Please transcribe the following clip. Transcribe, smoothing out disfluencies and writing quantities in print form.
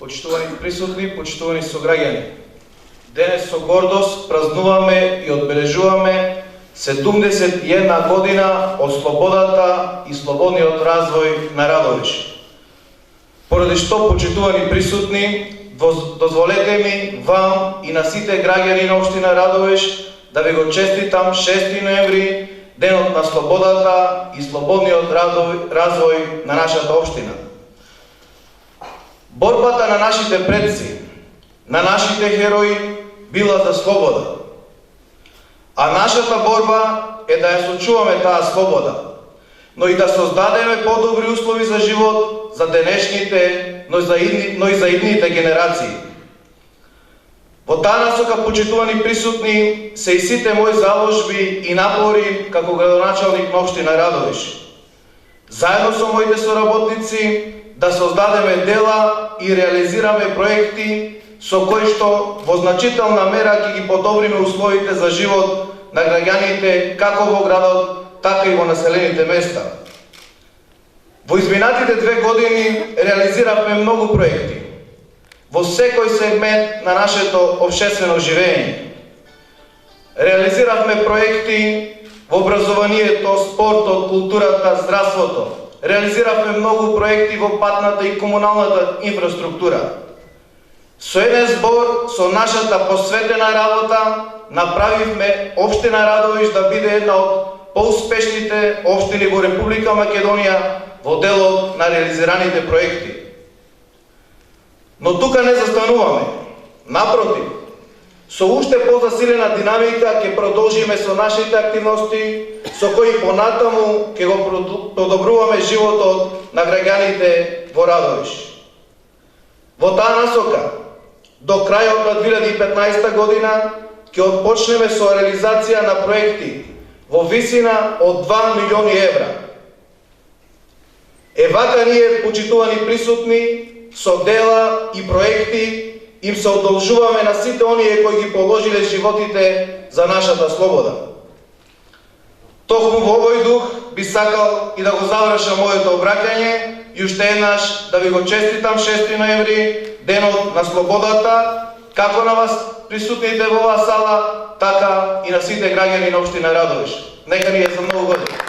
почитувани присутни, почитувани сограѓани. Денес со гордост празнуваме и одбележуваме 71 година од слободата и слободниот развој на Радовиш. Поради што, почитувани присутни, дозволете ми вам и на сите граѓани на општина Радовиш да ви го честитам 6 ноември, денот на слободата и слободниот развој на нашата општина. Борбата на нашите предци, на нашите херои била за слобода. А нашата борба е да ја сочуваме таа слобода, но и да создадеме подобри услови за живот за денешните, но и за идните генерации. Во таа насока, почитувани присутни, се и сите мои заложби и напори како градоначалник на општина Радовиш. Заедно со моите соработници да создадеме дела и реализираме проекти со кои што во значителна мера ќе ги подобриме условите за живот на граѓаните како во градот, така и во населените места. Во изминатите 2 години реализиравме многу проекти во секој сегмент на нашето општествено живење. Реализиравме проекти во образованието, спортот, културата, здравството. Реализиравме многу проекти во патната и комуналната инфраструктура. Со еден збор, со нашата посветена работа, направивме општина Радовиш да биде една од поуспешните општини во Република Македонија во делот на реализираните проекти. Но тука не застануваме. Напротив, со уште позасилена динамика ќе продолжиме со нашите активности, со кои понатаму ќе го подобруваме животот на граѓаните во Радовиш. Во таа насока, до крајот на 2015 година ќе отпочнеме со реализација на проекти во висина од 2 милиони евра. Вака ние, почитувани присутни, со дела и проекти им се одолжуваме на сите оние кои ги положиле животите за нашата слобода. Токму во овој дух би сакал и да го завршам моето обраќање и уште еднаш да ви го честитам 6 ноември, денот на слободата, како на вас присутните во оваа сала, така и на сите граѓани на општина Радовиш. Нека ни е за многу години.